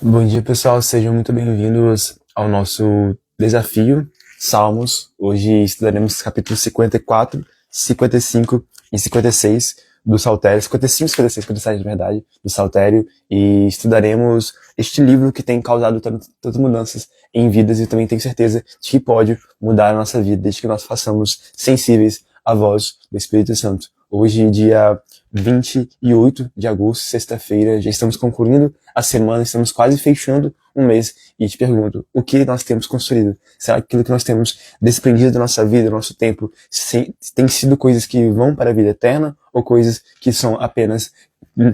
Bom dia, pessoal. Sejam muito bem-vindos ao nosso desafio Salmos. Hoje estudaremos capítulos 54, 55 e 56 do Saltério. 55, 56, 57, na verdade, do Saltério. E estudaremos este livro que tem causado tantas mudanças em vidas e também tenho certeza de que pode mudar a nossa vida, desde que nós façamos sensíveis à voz do Espírito Santo. Hoje, dia 28 de agosto, sexta-feira, já estamos concluindo a semana, estamos quase fechando um mês e te pergunto, o que nós temos construído? Será que aquilo que nós temos desprendido da nossa vida, do nosso tempo, tem sido coisas que vão para a vida eterna ou coisas que são apenas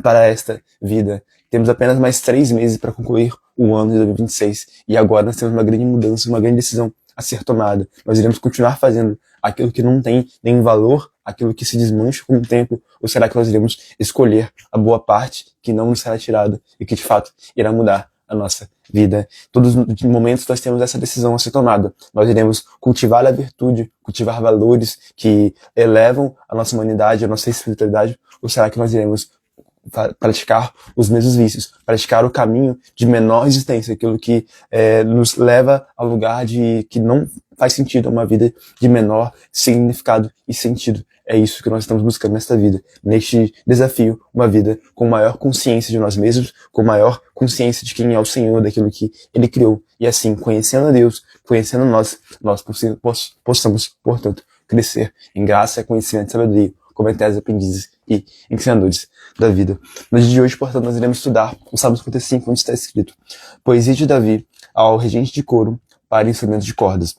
para esta vida? Temos apenas mais 3 meses para concluir o ano de 2026 e agora nós temos uma grande mudança, uma grande decisão a ser tomada. Nós iremos continuar fazendo aquilo que não tem nenhum valor, aquilo que se desmancha com o tempo, ou será que nós iremos escolher a boa parte que não nos será tirada e que de fato irá mudar a nossa vida? Todos os momentos nós temos essa decisão a ser tomada. Nós iremos cultivar a virtude, cultivar valores que elevam a nossa humanidade, a nossa espiritualidade, ou será que nós iremos praticar os mesmos vícios, praticar o caminho de menor existência, aquilo que nos leva ao lugar de que não faz sentido, a uma vida de menor significado e sentido. É isso que nós estamos buscando nesta vida, neste desafio, uma vida com maior consciência de nós mesmos, com maior consciência de quem é o Senhor, daquilo que Ele criou. E assim, conhecendo a Deus, conhecendo nós possamos, portanto, crescer em graça, conhecimento e sabedoria, como eternos aprendizes e ensinadores da vida. No dia de hoje, portanto, nós iremos estudar o Salmo 55, onde está escrito: Poesia de Davi ao regente de coro para instrumentos de cordas.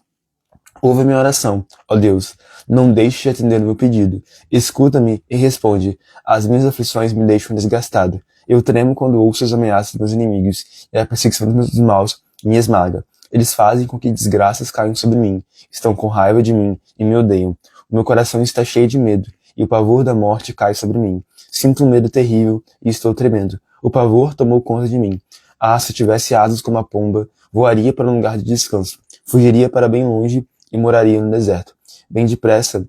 Ouve a minha oração, ó Deus, não deixe de atender o meu pedido. Escuta-me e responde. As minhas aflições me deixam desgastado. Eu tremo quando ouço as ameaças dos meus inimigos e a perseguição dos maus me esmaga. Eles fazem com que desgraças caiam sobre mim. Estão com raiva de mim e me odeiam. O meu coração está cheio de medo e o pavor da morte cai sobre mim. Sinto um medo terrível e estou tremendo. O pavor tomou conta de mim. Ah, se eu tivesse asas como a pomba, voaria para um lugar de descanso. Fugiria para bem longe e moraria no deserto. Bem depressa,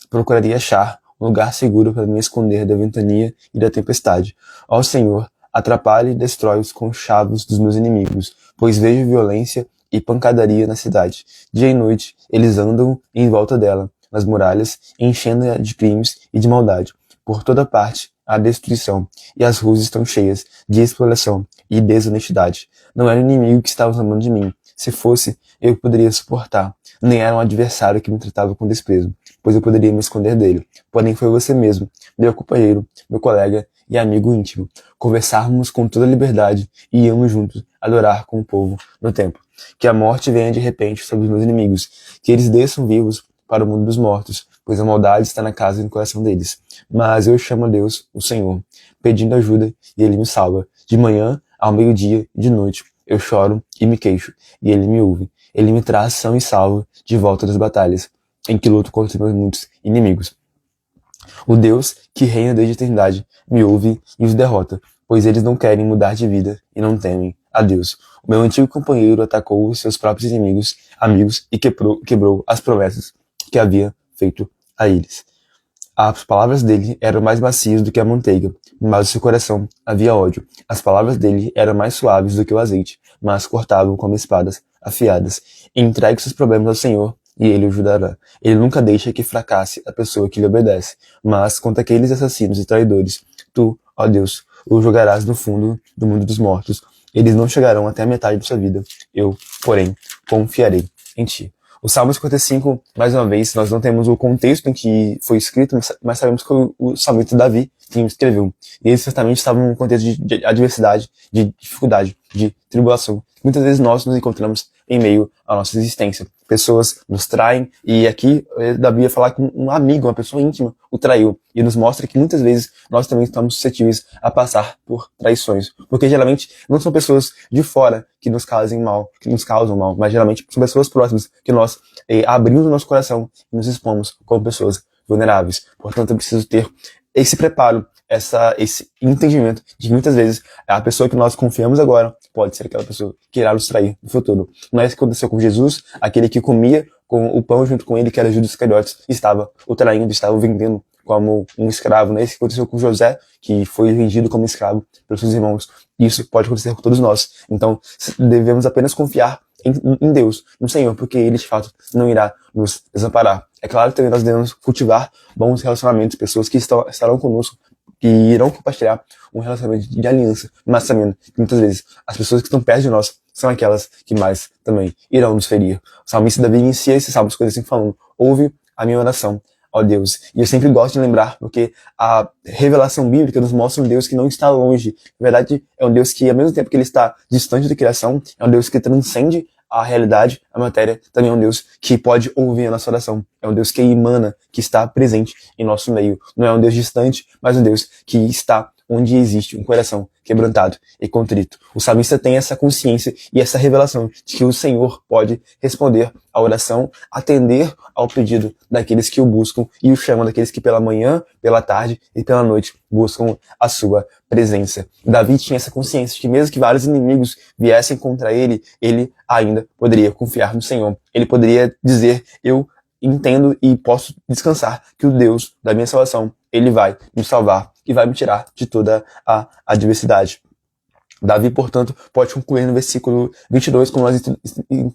procuraria achar um lugar seguro para me esconder da ventania e da tempestade. Ó Senhor, atrapalhe e destrói os conchavos dos meus inimigos, pois vejo violência e pancadaria na cidade. Dia e noite, eles andam em volta dela, nas muralhas, enchendo-a de crimes e de maldade. Por toda parte há destruição, e as ruas estão cheias de exploração e desonestidade. Não era o inimigo que estava zombando de mim. Se fosse, eu poderia suportar. Nem era um adversário que me tratava com desprezo, pois eu poderia me esconder dele. Porém foi você mesmo, meu companheiro, meu colega e amigo íntimo. Conversávamos com toda liberdade e íamos juntos adorar com o povo no templo. Que a morte venha de repente sobre os meus inimigos, que eles desçam vivos para o mundo dos mortos, pois a maldade está na casa e no coração deles. Mas eu chamo a Deus, o Senhor, pedindo ajuda, e Ele me salva. De manhã, ao meio-dia e de noite, eu choro e me queixo, e Ele me ouve. Ele me traz são e salvo de volta das batalhas, em que luto contra meus muitos inimigos. O Deus, que reina desde a eternidade, me ouve e os derrota, pois eles não querem mudar de vida e não temem a Deus. O meu antigo companheiro atacou os seus próprios amigos e quebrou as promessas que havia feito a eles. As palavras dele eram mais macias do que a manteiga, mas o seu coração havia ódio. As palavras dele eram mais suaves do que o azeite, mas cortavam como espadas afiadas. Entregue seus problemas ao Senhor, e Ele o ajudará. Ele nunca deixa que fracasse a pessoa que lhe obedece, mas contra aqueles assassinos e traidores, tu, ó Deus, os jogarás no fundo do mundo dos mortos. Eles não chegarão até a metade da sua vida. Eu, porém, confiarei em ti. O Salmo 55, mais uma vez, nós não temos o contexto em que foi escrito, mas sabemos que o salmista Davi quem escreveu. E ele certamente estava num contexto de adversidade, de dificuldade, de tribulação. Muitas vezes nós nos encontramos em meio à nossa existência. Pessoas nos traem, e aqui Davi ia falar que um amigo, uma pessoa íntima, o traiu. E nos mostra que muitas vezes nós também estamos suscetíveis a passar por traições. Porque geralmente não são pessoas de fora que nos causam mal, mas geralmente são pessoas próximas que nós abrimos o nosso coração e nos expomos como pessoas vulneráveis. Portanto, eu preciso ter esse preparo, esse entendimento de que muitas vezes a pessoa que nós confiamos agora pode ser aquela pessoa que irá nos trair no futuro. Não é isso que aconteceu com Jesus, aquele que comia com o pão junto com ele, que era Judas Iscariotes, estava o traindo, estava o vendendo como um escravo, né? Isso que aconteceu com José, que foi vendido como escravo pelos seus irmãos. Isso pode acontecer com todos nós. Então, devemos apenas confiar em Deus, no Senhor, porque Ele, de fato, não irá nos desamparar. É claro que também nós devemos cultivar bons relacionamentos, pessoas que estarão conosco, que irão compartilhar um relacionamento de aliança, mas também, muitas vezes, as pessoas que estão perto de nós são aquelas que mais também irão nos ferir. O salmista Davi inicia esse salmo 55 falando: ouve a minha oração, ó Deus. E eu sempre gosto de lembrar, porque a revelação bíblica nos mostra um Deus que não está longe. Na verdade, é um Deus que, ao mesmo tempo que ele está distante da criação, é um Deus que transcende a realidade, a matéria. Também é um Deus que pode ouvir a nossa oração. É um Deus que emana, que está presente em nosso meio. Não é um Deus distante, mas um Deus que está onde existe um coração quebrantado e contrito. O salmista tem essa consciência e essa revelação de que o Senhor pode responder à oração, atender ao pedido daqueles que o buscam e o chamam, daqueles que pela manhã, pela tarde e pela noite buscam a sua presença. Davi tinha essa consciência de que mesmo que vários inimigos viessem contra ele, ele ainda poderia confiar no Senhor. Ele poderia dizer: eu entendo e posso descansar que o Deus da minha salvação, Ele vai me salvar e vai me tirar de toda a adversidade. Davi, portanto, pode concluir no versículo 22, como nós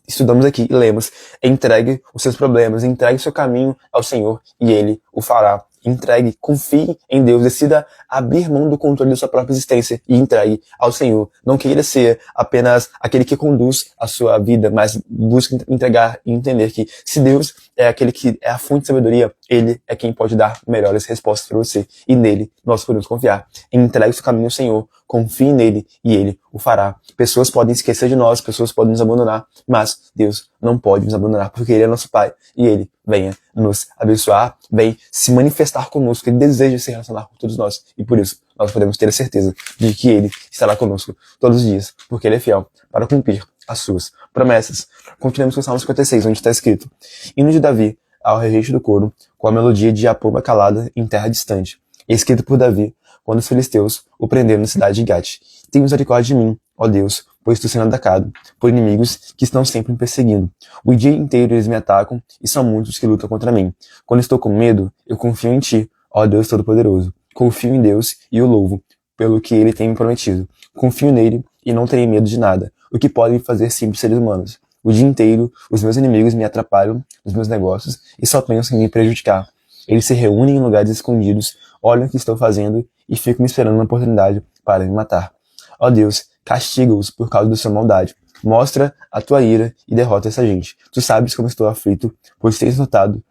estudamos aqui e lemos: entregue os seus problemas, entregue o seu caminho ao Senhor e Ele o fará. Entregue, confie em Deus, decida abrir mão do controle da sua própria existência e entregue ao Senhor. Não queira ser apenas aquele que conduz a sua vida, mas busque entregar e entender que se Deus é aquele que é a fonte de sabedoria, Ele é quem pode dar melhores respostas para você e nele nós podemos confiar. Entregue o seu caminho ao Senhor, confie nele e Ele o fará. Pessoas podem esquecer de nós, pessoas podem nos abandonar, mas Deus não pode nos abandonar, porque Ele é nosso Pai e Ele venha nos abençoar, vem se manifestar conosco. Ele deseja se relacionar com todos nós e por isso nós podemos ter a certeza de que Ele estará conosco todos os dias, porque Ele é fiel para cumprir as suas promessas. Continuamos com o Salmo 56, onde está escrito: hino de Davi ao regente do coro, com a melodia de a pomba calada em terra distante, escrito por Davi quando os filisteus o prenderam na cidade de Gate. Tem misericórdia de mim, ó Deus, pois estou sendo atacado por inimigos que estão sempre me perseguindo. O dia inteiro eles me atacam e são muitos que lutam contra mim. Quando estou com medo, eu confio em ti, ó Deus Todo-Poderoso. Confio em Deus e o louvo pelo que Ele tem me prometido. Confio nele e não terei medo de nada, o que podem fazer simples seres humanos. O dia inteiro, os meus inimigos me atrapalham nos meus negócios e só pensam em me prejudicar. Eles se reúnem em lugares escondidos, olham o que estou fazendo e ficam me esperando uma oportunidade para me matar. Ó Deus, castiga-os por causa da sua maldade. Mostra a tua ira e derrota essa gente. Tu sabes como estou aflito, pois tens notado,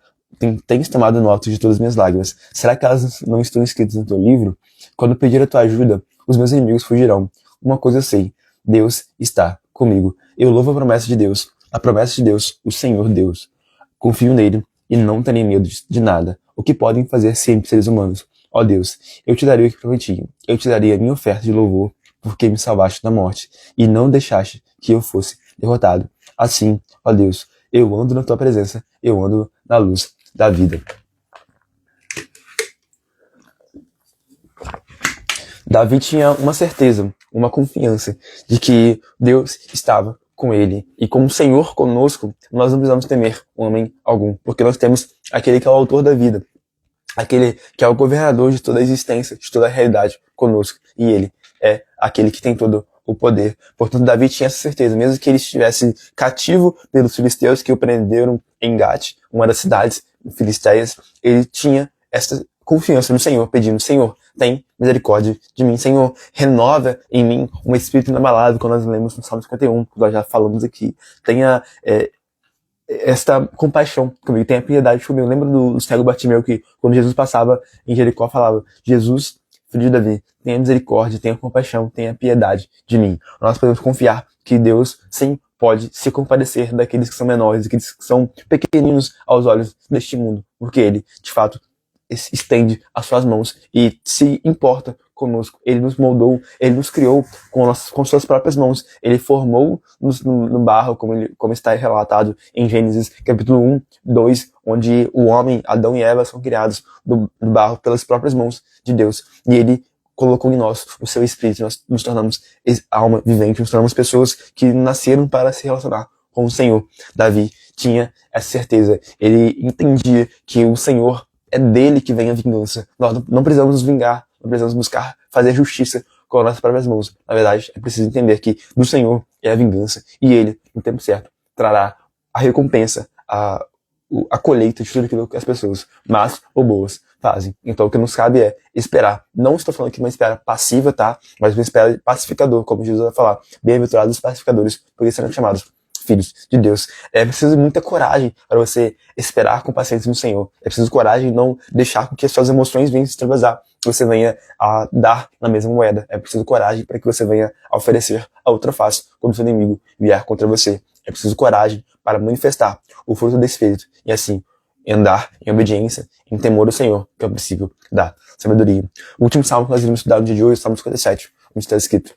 tens tomado nota de todas as minhas lágrimas. Será que elas não estão escritas no teu livro? Quando pedir a tua ajuda, os meus inimigos fugirão. Uma coisa eu sei, Deus está comigo. Eu louvo a promessa de Deus, o Senhor Deus. Confio nele e não terei medo de nada, o que podem fazer sempre seres humanos. Ó Deus, eu te darei o que prometi. Eu te darei a minha oferta de louvor, porque me salvaste da morte e não deixaste que eu fosse derrotado. Assim, ó Deus, eu ando na tua presença, eu ando na luz da vida. Davi tinha uma certeza, uma confiança de que Deus estava com ele. E como o Senhor conosco, nós não precisamos temer homem algum, porque nós temos aquele que é o autor da vida, aquele que é o governador de toda a existência, de toda a realidade conosco. E ele é aquele que tem todo o poder. Portanto, Davi tinha essa certeza, mesmo que ele estivesse cativo pelos filisteus que o prenderam em Gate, uma das cidades filisteias, ele tinha essa confiança no Senhor, pedindo: Senhor, tem misericórdia de mim. Senhor, renova em mim um espírito inabalável, quando nós lemos no Salmo 51, que nós já falamos aqui. Tenha esta compaixão comigo, tenha piedade comigo. Lembra do cego Bartimeu que, quando Jesus passava em Jericó, falava: Jesus, filho de Davi, tenha misericórdia, tenha compaixão, tenha piedade de mim. Nós podemos confiar que Deus, sim, pode se compadecer daqueles que são menores, daqueles que são pequeninos aos olhos deste mundo, porque Ele, de fato, estende as suas mãos e se importa conosco. Ele nos moldou, Ele nos criou com suas próprias mãos. Ele formou-nos no barro, como está relatado em Gênesis capítulo 1, 2, onde o homem, Adão e Eva, são criados do barro pelas próprias mãos de Deus. E Ele colocou em nós o seu espírito. Nós nos tornamos alma vivente, nos tornamos pessoas que nasceram para se relacionar com o Senhor. Davi tinha essa certeza. Ele entendia que o Senhor é dele que vem a vingança. Nós não precisamos nos vingar, não precisamos buscar fazer justiça com as nossas próprias mãos. Na verdade, é preciso entender que do Senhor é a vingança, e Ele, no tempo certo, trará a recompensa, a colheita de tudo aquilo que as pessoas más ou boas fazem. Então o que nos cabe é esperar. Não estou falando que uma espera passiva, tá? Mas uma espera pacificador, como Jesus vai falar. Bem-aventurados os pacificadores, porque serão chamados filhos de Deus. É preciso muita coragem para você esperar com paciência no Senhor. É preciso coragem de não deixar com que as suas emoções venham se extravasar, que você venha a dar na mesma moeda. É preciso coragem para que você venha a oferecer a outra face quando o seu inimigo vier contra você. É preciso coragem para manifestar o fruto do Espírito e assim andar em obediência, em temor do Senhor, que é o princípio da sabedoria. O último salmo que nós iremos estudar no dia de hoje é o Salmo 57, onde está escrito: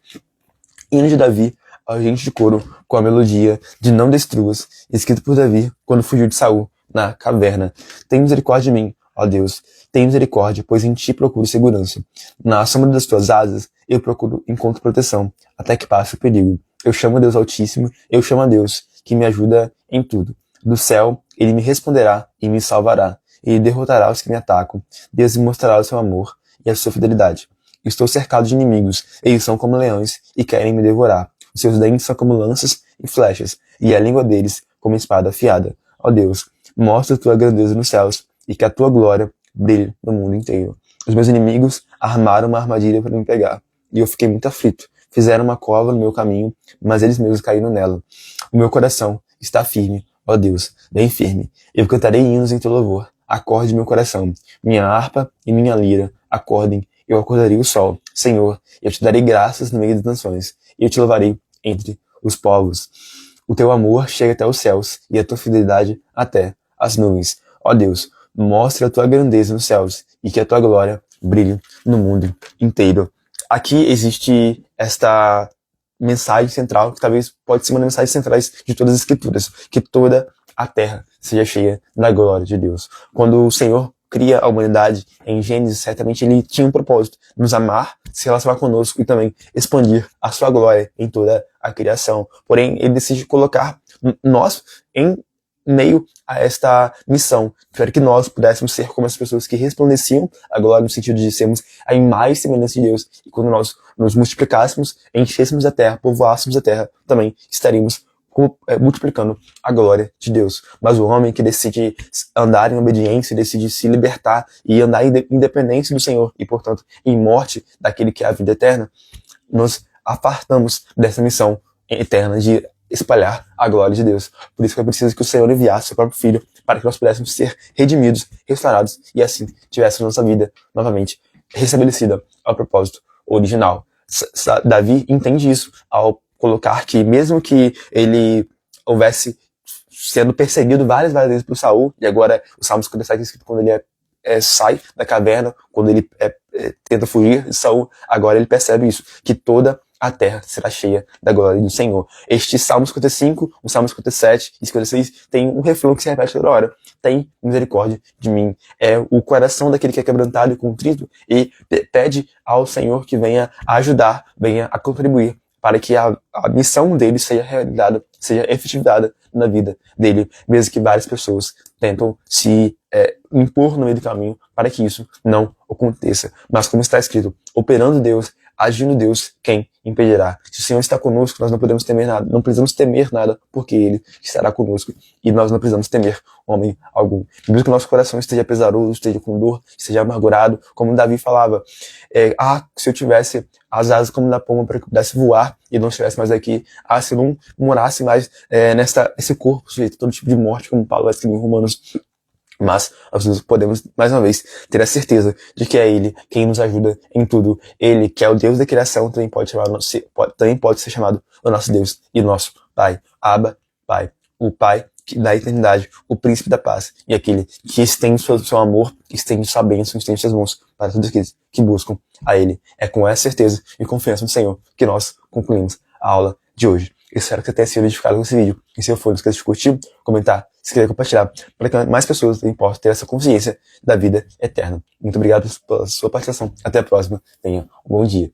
hino de Davi ao regente de coro, com a melodia de Não Destruas, escrito por Davi quando fugiu de Saul na caverna. Tem misericórdia de mim, ó Deus, tem misericórdia, pois em ti procuro segurança. Na sombra das tuas asas eu encontro proteção, até que passe o perigo. Eu chamo a Deus Altíssimo, eu chamo a Deus, que me ajuda em tudo. Do céu ele me responderá e me salvará. Ele derrotará os que me atacam. Deus me mostrará o seu amor e a sua fidelidade. Estou cercado de inimigos, eles são como leões e querem me devorar. Os seus dentes são como lanças e flechas, e a língua deles como espada afiada. Ó Deus, mostra a tua grandeza nos céus, e que a tua glória brilhe no mundo inteiro. Os meus inimigos armaram uma armadilha para me pegar, e eu fiquei muito aflito. Fizeram uma cova no meu caminho, mas eles mesmos caíram nela. O meu coração está firme, ó Deus, bem firme. Eu cantarei hinos em teu louvor. Acorde meu coração, minha harpa e minha lira, acordem. Eu acordarei o sol. Senhor, eu te darei graças no meio das nações, e eu te louvarei entre os povos. O teu amor chega até os céus, e a tua fidelidade até as nuvens. Ó Deus, mostre a tua grandeza nos céus, e que a tua glória brilhe no mundo inteiro. Aqui existe esta mensagem central, que talvez pode ser uma das mensagens centrais de todas as escrituras, que toda a terra seja cheia da glória de Deus. Quando o Senhor cria a humanidade em Gênesis, certamente ele tinha um propósito: nos amar, se relacionar conosco e também expandir a sua glória em toda a criação. Porém, ele decide colocar nós em meio a esta missão, para que nós pudéssemos ser como as pessoas que resplandeciam a glória, no sentido de sermos a imagem e semelhança de Deus. E quando nós nos multiplicássemos, enchêssemos a terra, povoássemos a terra, também estaríamos multiplicando a glória de Deus. Mas o homem que decide andar em obediência, decide se libertar e andar em independência do Senhor e, portanto, em morte daquele que é a vida eterna, nos apartamos dessa missão eterna de espalhar a glória de Deus. Por isso que é preciso que o Senhor enviasse seu próprio Filho para que nós pudéssemos ser redimidos, restaurados e assim tivéssemos nossa vida novamente restabelecida ao propósito original. Davi entende isso ao colocar que mesmo que ele houvesse sendo perseguido várias vezes por Saul, e agora o Salmo 57 é escrito quando ele sai da caverna, quando ele tenta fugir de Saul, agora ele percebe isso, que toda a terra será cheia da glória do Senhor. Este Salmo 55, o Salmo 57 e 56 tem um refrão que se repete toda hora: tem misericórdia de mim. É o coração daquele que é quebrantado e contrito e pede ao Senhor que venha a ajudar, venha a contribuir para que a missão dele seja realizada, seja efetivada na vida dele, mesmo que várias pessoas tentam se impor no meio do caminho para que isso não aconteça. Mas como está escrito, operando Deus, agindo Deus, quem impedirá? Se o Senhor está conosco, nós não podemos temer nada, não precisamos temer nada, porque Ele estará conosco, e nós não precisamos temer homem algum. Mesmo que o nosso coração esteja pesaroso, esteja com dor, esteja amargurado, como Davi falava, se eu tivesse as asas como da pomba para que eu pudesse voar e não estivesse mais aqui, se eu não morasse mais nesse corpo sujeito a todo tipo de morte, como Paulo vai escrever em Romanos. Mas nós podemos, mais uma vez, ter a certeza de que é Ele quem nos ajuda em tudo. Ele, que é o Deus da criação, também pode ser chamado o nosso Deus e nosso Pai. Abba, Pai. O Pai da eternidade, o Príncipe da paz. E aquele que estende seu amor, estende sua bênção, estende suas mãos para todos aqueles que buscam a Ele. É com essa certeza e confiança no Senhor que nós concluímos a aula de hoje. Eu espero que você tenha sido edificado com esse vídeo. E se eu for, não esqueça de curtir, comentar, se inscrever e compartilhar, para que mais pessoas possam ter essa consciência da vida eterna. Muito obrigado pela sua participação. Até a próxima. Tenha um bom dia.